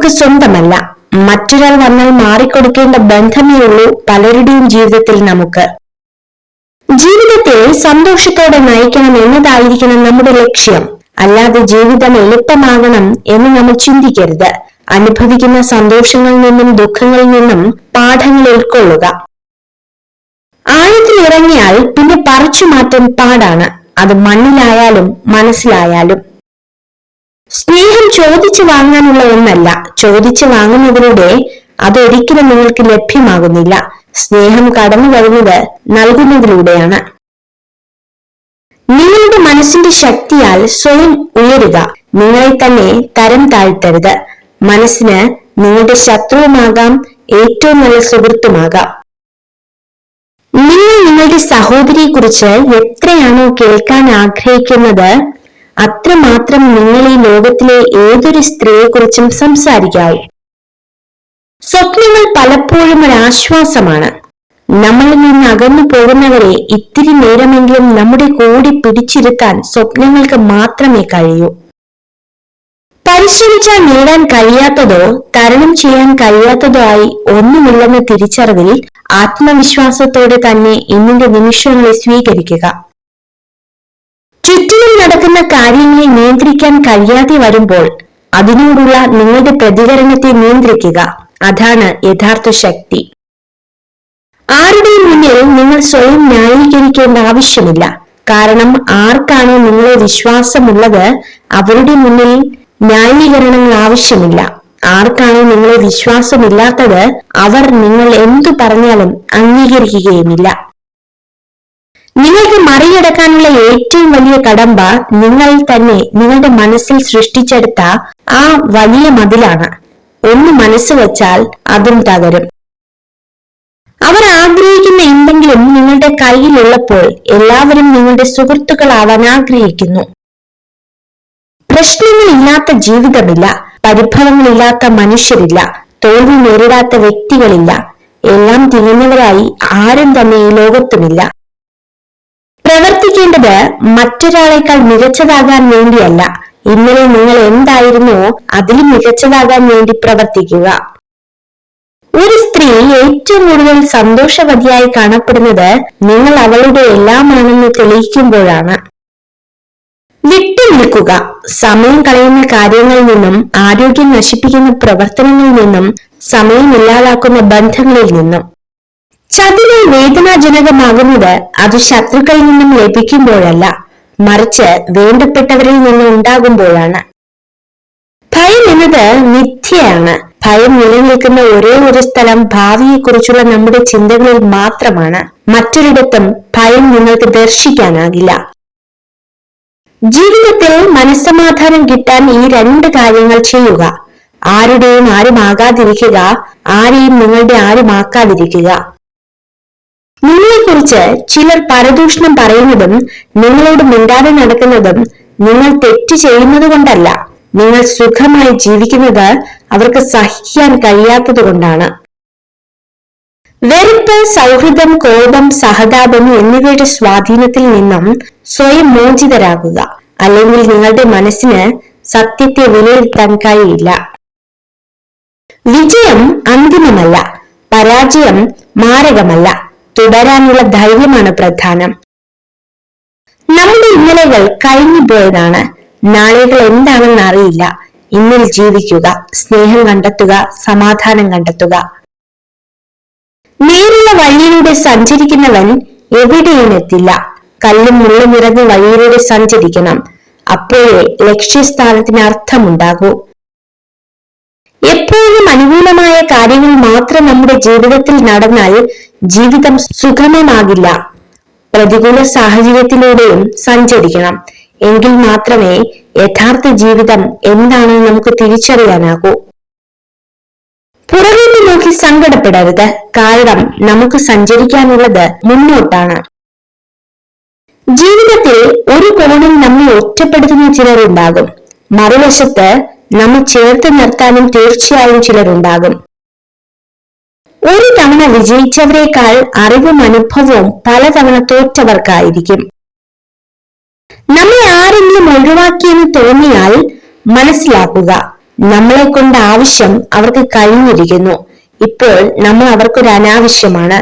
നമുക്ക് സ്വന്തമല്ല. മറ്റൊരാൾ വന്നാൽ മാറിക്കൊടുക്കേണ്ട ബന്ധമേ ഉള്ളൂ പലരുടെയും ജീവിതത്തിൽ നമുക്ക്. ജീവിതത്തെ സന്തോഷത്തോടെ നയിക്കണം എന്നതായിരിക്കണം നമ്മുടെ ലക്ഷ്യം. അല്ലാതെ ജീവിതം എളുപ്പമാകണം എന്ന് നമ്മൾ ചിന്തിക്കരുത്. അനുഭവിക്കുന്ന സന്തോഷങ്ങളിൽ നിന്നും ദുഃഖങ്ങളിൽ നിന്നും പാഠങ്ങൾ ഉൾക്കൊള്ളുക. ആഴത്തിൽ ഇറങ്ങിയാൽ പിന്നെ പറിച്ചു മാറ്റാൻ പാടാണ്. അത് മണ്ണിലായാലും മനസ്സിലായാലും. സ്നേഹം ചോദിച്ചു വാങ്ങാനുള്ള ഒന്നല്ല. ചോദിച്ചു വാങ്ങുന്നതിലൂടെ അതൊരിക്കലും നിങ്ങൾക്ക് ലഭ്യമാകുന്നില്ല. സ്നേഹം കടന്നു വരുന്നത് നൽകുന്നതിലൂടെയാണ്. നിങ്ങളുടെ മനസ്സിന്റെ ശക്തിയാൽ സ്വയം ഉയരുക. നിങ്ങളെ തന്നെ തരം താഴ്ത്തരുത്. മനസ്സിന് നിങ്ങളുടെ ശത്രുവുമാകാം, ഏറ്റവും നല്ല സുഹൃത്തുമാകാം. നിങ്ങൾ നിങ്ങളുടെ സഹോദരിയെ കുറിച്ച് എത്രയാണോ കേൾക്കാൻ ആഗ്രഹിക്കുന്നത്, അത്രമാത്രം നിങ്ങൾ ഈ ലോകത്തിലെ ഏതൊരു സ്ത്രീയെ കുറിച്ചും സംസാരിക്കാവൂ. സ്വപ്നങ്ങൾ പലപ്പോഴും ഒരു ആശ്വാസമാണ്. നമ്മളിൽ നിന്ന് അകന്നു പോകുന്നവരെ ഇത്തിരി നേരമെങ്കിലും നമ്മുടെ കൂടി പിടിച്ചിരുത്താൻ സ്വപ്നങ്ങൾക്ക് മാത്രമേ കഴിയൂ. പരിശ്രമിച്ചാൽ നേടാൻ കഴിയാത്തതോ തരണം ചെയ്യാൻ കഴിയാത്തതോ ആയി ഒന്നുമില്ലെന്ന തിരിച്ചറിവിൽ ആത്മവിശ്വാസത്തോടെ തന്നെ ഇന്നിന്റെ നിമിഷങ്ങളെ സ്വീകരിക്കുക. ചുറ്റിലും നടക്കുന്ന കാര്യങ്ങളെ നിയന്ത്രിക്കാൻ കഴിയാതെ വരുമ്പോൾ അതിനോടുള്ള നിങ്ങളുടെ പ്രതികരണത്തെ നിയന്ത്രിക്കുക. അതാണ് യഥാർത്ഥ ശക്തി. ആരുടെയും മുന്നിൽ നിങ്ങൾ സ്വയം ന്യായീകരിക്കേണ്ട ആവശ്യമില്ല. കാരണം ആർക്കാണോ നിങ്ങളെ വിശ്വാസമുള്ളത് അവരുടെ മുന്നിൽ ന്യായീകരണങ്ങൾ ആവശ്യമില്ല. ആർക്കാണോ നിങ്ങളെ വിശ്വാസമില്ലാത്തത് അവർ നിങ്ങൾ എന്തു പറഞ്ഞാലും അംഗീകരിക്കുകയുമില്ല. നിങ്ങൾക്ക് മറികടക്കാനുള്ള ഏറ്റവും വലിയ കടമ്പ നിങ്ങൾ തന്നെ നിങ്ങളുടെ മനസ്സിൽ സൃഷ്ടിച്ചെടുത്ത ആ വലിയ മതിലാണ്. ഒന്ന് മനസ്സ് വച്ചാൽ അതും തകരും. അവർ ആഗ്രഹിക്കുന്ന എന്തെങ്കിലും നിങ്ങളുടെ കയ്യിലുള്ളപ്പോൾ എല്ലാവരും നിങ്ങളുടെ സുഹൃത്തുക്കളാവാൻ ആഗ്രഹിക്കുന്നു. പ്രശ്നങ്ങളില്ലാത്ത ജീവിതമില്ല. പരിഭവങ്ങളില്ലാത്ത മനുഷ്യരില്ല. തോൽവി നേരിടാത്ത വ്യക്തികളില്ല. എല്ലാം തികഞ്ഞവരായി ആരും തന്നെ ഈ ലോകത്തുമില്ല. പ്രവർത്തിക്കേണ്ടത് മറ്റൊരാളെക്കാൾ മികച്ചതാകാൻ വേണ്ടിയല്ല. ഇന്നലെ നിങ്ങൾ എന്തായിരുന്നോ അതിലും മികച്ചതാകാൻ വേണ്ടി പ്രവർത്തിക്കുക. ഒരു സ്ത്രീ ഏറ്റവും കൂടുതൽ സന്തോഷവതിയായി കാണപ്പെടുന്നത് നിങ്ങൾ അവളുടെ എല്ലാമാണെന്ന് തെളിയിക്കുമ്പോഴാണ്. വിട്ടുനിൽക്കുക. സമയം കളയുന്ന കാര്യങ്ങളിൽ നിന്നും, ആരോഗ്യം നശിപ്പിക്കുന്ന പ്രവർത്തനങ്ങളിൽ നിന്നും, സമയം ഇല്ലാതാക്കുന്ന ബന്ധങ്ങളിൽ നിന്നും. ചതിവ് വേദനാജനകമാകുന്നത് അത് ശത്രുക്കളിൽ നിന്നും ലഭിക്കുമ്പോഴല്ല, മറിച്ച് വേണ്ടപ്പെട്ടവരിൽ നിന്നും ഉണ്ടാകുമ്പോഴാണ്. ഭയം എന്നത് മിഥ്യയാണ്. ഭയം നിലനിൽക്കുന്ന ഒരേ ഒരു സ്ഥലം ഭാവിയെക്കുറിച്ചുള്ള നമ്മുടെ ചിന്തകളിൽ മാത്രമാണ്. മറ്റൊരിടത്തും ഭയം നിങ്ങൾക്ക് ദർശിക്കാനാകില്ല. ജീവിതത്തിൽ മനസ്സമാധാനം കിട്ടാൻ ഈ രണ്ട് കാര്യങ്ങൾ ചെയ്യുക. ആരുടെയും ആരുമാകാതിരിക്കുക, ആരെയും നിങ്ങളുടെ ആരുമാക്കാതിരിക്കുക. നിങ്ങളെക്കുറിച്ച് ചിലർ പരദൂഷണം പറയുന്നതും നിങ്ങളോട് മിണ്ടാതെ നടക്കുന്നതും നിങ്ങൾ തെറ്റ് ചെയ്യുന്നത് കൊണ്ടല്ല, നിങ്ങൾ സുഖമായി ജീവിക്കുന്നത് അവർക്ക് സഹിക്കാൻ കഴിയാത്തത് കൊണ്ടാണ്. വെറുപ്പ്, സൗഹൃദം, കോപം, സഹതാപം എന്നിവയുടെ സ്വാധീനത്തിൽ നിന്നും സ്വയം മോചിതരാകുക. അല്ലെങ്കിൽ നിങ്ങളുടെ മനസ്സിന് സത്യത്തെ വിലയിരുത്താൻ കഴിയില്ല. വിജയം അന്തിമമല്ല, പരാജയം മാരകമല്ല. തുടരാനുള്ള ധൈര്യമാണ് പ്രധാനം. നമ്മുടെ ഇന്നലെകൾ കഴിഞ്ഞു പോയതാണ്. നാളുകൾ എന്താണെന്ന് അറിയില്ല. ഇന്നിൽ ജീവിക്കുക, സ്നേഹം കണ്ടെത്തുക, സമാധാനം കണ്ടെത്തുക. നേരുള്ള വഴിയിലൂടെ സഞ്ചരിക്കുന്നവൻ എവിടെയും എത്തില്ല. കല്ലും മുള്ളും നിറഞ്ഞ വഴിയിലൂടെ സഞ്ചരിക്കണം. അപ്പോഴേ ലക്ഷ്യസ്ഥാനത്തിന് അർത്ഥമുണ്ടാകൂ. എപ്പോഴും അനുകൂലമായ കാര്യങ്ങൾ മാത്രം നമ്മുടെ ജീവിതത്തിൽ നടന്നാൽ ജീവിതം സുഗമമാകില്ല. പ്രതികൂല സാഹചര്യത്തിലൂടെയും സഞ്ചരിക്കണം. എങ്കിൽ മാത്രമേ യഥാർത്ഥ ജീവിതം എന്താണെന്ന് നമുക്ക് തിരിച്ചറിയാനാകൂ. പുറകോട്ട് നോക്കി സങ്കടപ്പെടരുത്. കാരണം നമുക്ക് സഞ്ചരിക്കാനുള്ളത് മുന്നോട്ടാണ്. ജീവിതത്തിൽ ഒരു കോണിൽ നമ്മെ ഒറ്റപ്പെടുത്തുന്ന ചിലരുണ്ടാകും. മറുവശത്ത് നമ്മെ ചേർത്ത് നിർത്താനും തീർച്ചയായും ചിലരുണ്ടാകും. ഒരു തവണ വിജയിച്ചവരെക്കാൾ അറിവും അനുഭവവും പലതവണ തോറ്റവർക്കായിരിക്കും. നമ്മെ ആരെങ്കിലും ഒഴിവാക്കിയെന്ന് തോന്നിയാൽ മനസ്സിലാക്കുക, നമ്മളെ കൊണ്ട് ആവശ്യം അവർക്ക് കഴിഞ്ഞിരിക്കുന്നു. ഇപ്പോൾ നമ്മൾ അവർക്കൊരു അനാവശ്യമാണ്.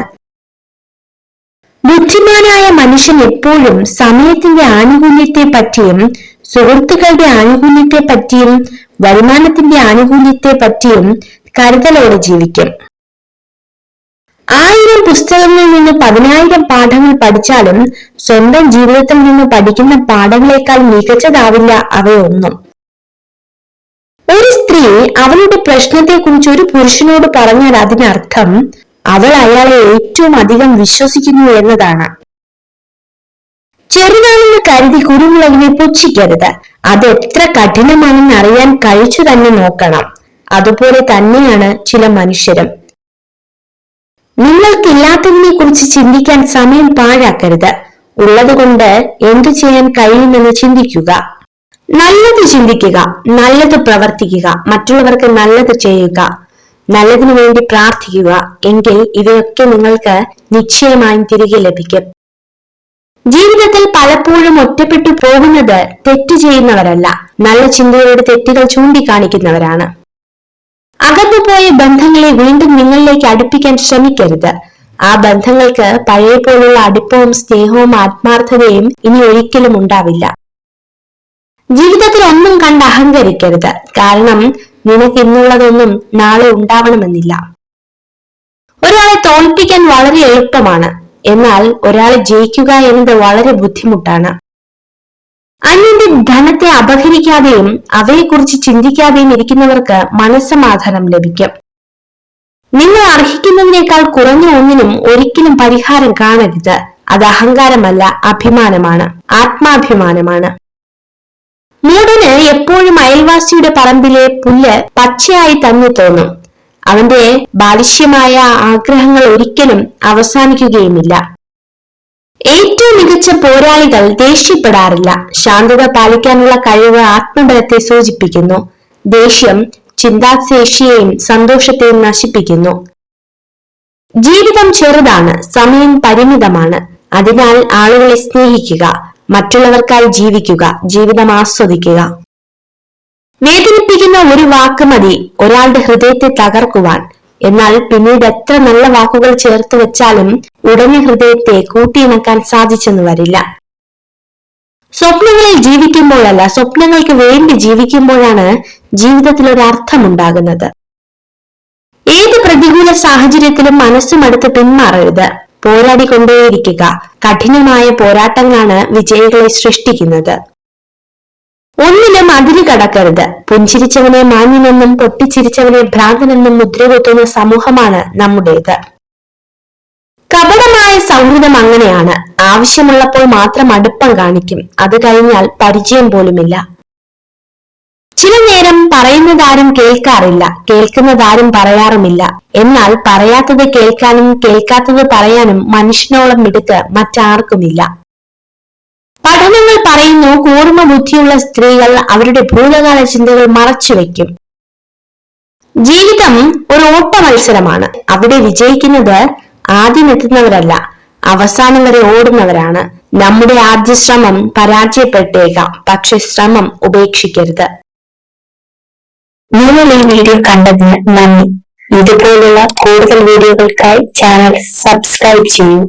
ബുദ്ധിമാനായ മനുഷ്യൻ എപ്പോഴും സമയത്തിന്റെ ആനുകൂല്യത്തെ പറ്റിയും സുഹൃത്തുക്കളുടെ ആനുകൂല്യത്തെ പറ്റിയും വരുമാനത്തിന്റെ ആനുകൂല്യത്തെ പറ്റിയും കരുതലോടെ ജീവിക്കും. 1000 പുസ്തകങ്ങളിൽ നിന്ന് 10,000 പാഠങ്ങൾ പഠിച്ചാലും സ്വന്തം ജീവിതത്തിൽ നിന്ന് പഠിക്കുന്ന പാഠങ്ങളെക്കാൾ മികച്ചതാവില്ല അവയൊന്നും. ഒരു സ്ത്രീ അവളുടെ പ്രശ്നത്തെക്കുറിച്ച് ഒരു പുരുഷനോട് പറഞ്ഞാൽ അതിനർത്ഥം അവൾ അയാളെ ഏറ്റവും അധികം വിശ്വസിക്കുന്നു എന്നതാണ്. ചെറുതാണെന്ന് കരുതി കുരുമുളകിനെ പുച്ഛിക്കരുത്. അത് എത്ര കഠിനമാണെന്ന് അറിയാൻ കഴിച്ചു തന്നെ നോക്കണം. അതുപോലെ തന്നെയാണ് ചില മനുഷ്യരും. നിങ്ങൾക്കില്ലാത്തതിനെ കുറിച്ച് ചിന്തിക്കാൻ സമയം പാഴാക്കരുത്. ഉള്ളതുകൊണ്ട് എന്തു ചെയ്യാൻ കഴിയുമെന്ന് ചിന്തിക്കുക. നല്ലത് ചിന്തിക്കുക, നല്ലത് പ്രവർത്തിക്കുക, മറ്റുള്ളവർക്ക് നല്ലത് ചെയ്യുക, നല്ലതിനു വേണ്ടി പ്രാർത്ഥിക്കുക. എങ്കിൽ ഇവയൊക്കെ നിങ്ങൾക്ക് നിശ്ചയമായും തിരികെ ലഭിക്കും. ജീവിതത്തിൽ പലപ്പോഴും ഒറ്റപ്പെട്ടു പോകുന്നത് തെറ്റ് ചെയ്യുന്നവരല്ല, നല്ല ചിന്തയോടെ തെറ്റുകൾ ചൂണ്ടിക്കാണിക്കുന്നവരാണ്. അകന്നുപോയ ബന്ധങ്ങളെ വീണ്ടും നിങ്ങളിലേക്ക് അടുപ്പിക്കാൻ ശ്രമിക്കരുത്. ആ ബന്ധങ്ങൾക്ക് പഴയ പോലുള്ള അടുപ്പവും സ്നേഹവും ആത്മാർത്ഥതയും ഇനി ഒരിക്കലും ഉണ്ടാവില്ല. ജീവിതത്തിൽ ഒന്നും കണ്ട് അഹങ്കരിക്കരുത്. കാരണം നിനക്ക് ഇന്നുള്ളതൊന്നും നാളെ ഉണ്ടാവണമെന്നില്ല. ഒരാളെ തോൽപ്പിക്കാൻ വളരെ എളുപ്പമാണ്, എന്നാൽ ഒരാളെ ജയിക്കുക എന്നത് വളരെ ബുദ്ധിമുട്ടാണ്. അന്യന്റെ ധനത്തെ അപഹരിക്കാതെയും അവയെക്കുറിച്ച് ചിന്തിക്കാതെയും ഇരിക്കുന്നവർക്ക് മനസ്സമാധാനം ലഭിക്കും. നിങ്ങൾ അർഹിക്കുന്നതിനേക്കാൾ കുറഞ്ഞ ഒന്നിനും ഒരിക്കലും പരിഹാരം കാണരുത്. അത് അഹങ്കാരമല്ല, അഭിമാനമാണ്, ആത്മാഭിമാനമാണ്. മൂടന് എപ്പോഴും അയൽവാസിയുടെ പറമ്പിലെ പുല്ല് പച്ചയായി തന്നെ തോന്നും. അവന്റെ ബാലിശ്യമായ ആഗ്രഹങ്ങൾ ഒരിക്കലും അവസാനിക്കുകയുമില്ല. ഏറ്റവും മികച്ച പോരാളികൾ ദേഷ്യപ്പെടാറില്ല. ശാന്തത പാലിക്കാനുള്ള കഴിവ് ആത്മബലത്തെ സൂചിപ്പിക്കുന്നു. ദേഷ്യം ചിന്താശേഷിയെയും സന്തോഷത്തെയും നശിപ്പിക്കുന്നു. ജീവിതം ചെറുതാണ്, സമയം പരിമിതമാണ്. അതിനാൽ ആളുകളെ സ്നേഹിക്കുക, മറ്റുള്ളവർക്കായി ജീവിക്കുക, ജീവിതം ആസ്വദിക്കുക. വേദനിപ്പിക്കുന്ന ഒരു വാക്ക് മതി ഒരാളുടെ ഹൃദയത്തെ തകർക്കുവാൻ. എന്നാൽ പിന്നീട് എത്ര നല്ല വാക്കുകൾ ചേർത്ത് വെച്ചാലും ഉടനെ ഹൃദയത്തെ കൂട്ടിയിണക്കാൻ സാധിച്ചെന്ന് വരില്ല. സ്വപ്നങ്ങളിൽ ജീവിക്കുമ്പോഴല്ല, സ്വപ്നങ്ങൾക്ക് വേണ്ടി ജീവിക്കുമ്പോഴാണ് ജീവിതത്തിൽ ഒരു അർത്ഥമുണ്ടാകുന്നത്. ഏത് പ്രതികൂല സാഹചര്യത്തിലും മനസ്സുമടുത്ത് പിന്മാറരുത്. പോരാടിക്കൊണ്ടേയിരിക്കുക. കഠിനമായ പോരാട്ടങ്ങളാണ് വിജയികളെ സൃഷ്ടിക്കുന്നത്. ഒന്നിലും അതിര് കടക്കരുത്. പുഞ്ചിരിച്ചവനെ മാന്യനെന്നും പൊട്ടിച്ചിരിച്ചവനെ ഭ്രാന്തനെന്നും മുദ്രകുത്തുന്ന സമൂഹമാണ് നമ്മുടേത്. കപടമായ സൗഹൃദം അങ്ങനെയാണ്. ആവശ്യമുള്ളപ്പോൾ മാത്രം അടുപ്പം കാണിക്കും, അത് കഴിഞ്ഞാൽ പരിചയം പോലുമില്ല. ചില നേരം പറയുന്നതാരും കേൾക്കാറില്ല, കേൾക്കുന്നതാരും പറയാറുമില്ല. എന്നാൽ പറയാത്തത് കേൾക്കാനും കേൾക്കാത്തത് പറയാനും മനുഷ്യനോളം മിടുക്ക് മറ്റാർക്കുമില്ല. പഠനങ്ങൾ പറയുന്നു, കൂർമ്മ ബുദ്ധിയുള്ള സ്ത്രീകൾ അവരുടെ ഭൂതകാല ചിന്തകൾ മറച്ചുവെക്കും. ജീവിതം ഒരു ഓട്ട മത്സരമാണ്. അവിടെ വിജയിക്കുന്നത് ആദ്യം എത്തുന്നവരല്ല, അവസാനം വരെ ഓടുന്നവരാണ്. നമ്മുടെ ആദ്യ ശ്രമം പരാജയപ്പെട്ടേക്കാം, പക്ഷെ ശ്രമം ഉപേക്ഷിക്കരുത്. നിങ്ങൾ ഈ വീഡിയോ കണ്ടതിന് നന്ദി. ഇതുപോലുള്ള കൂടുതൽ വീഡിയോകൾക്കായി ചാനൽ സബ്സ്ക്രൈബ് ചെയ്യൂ.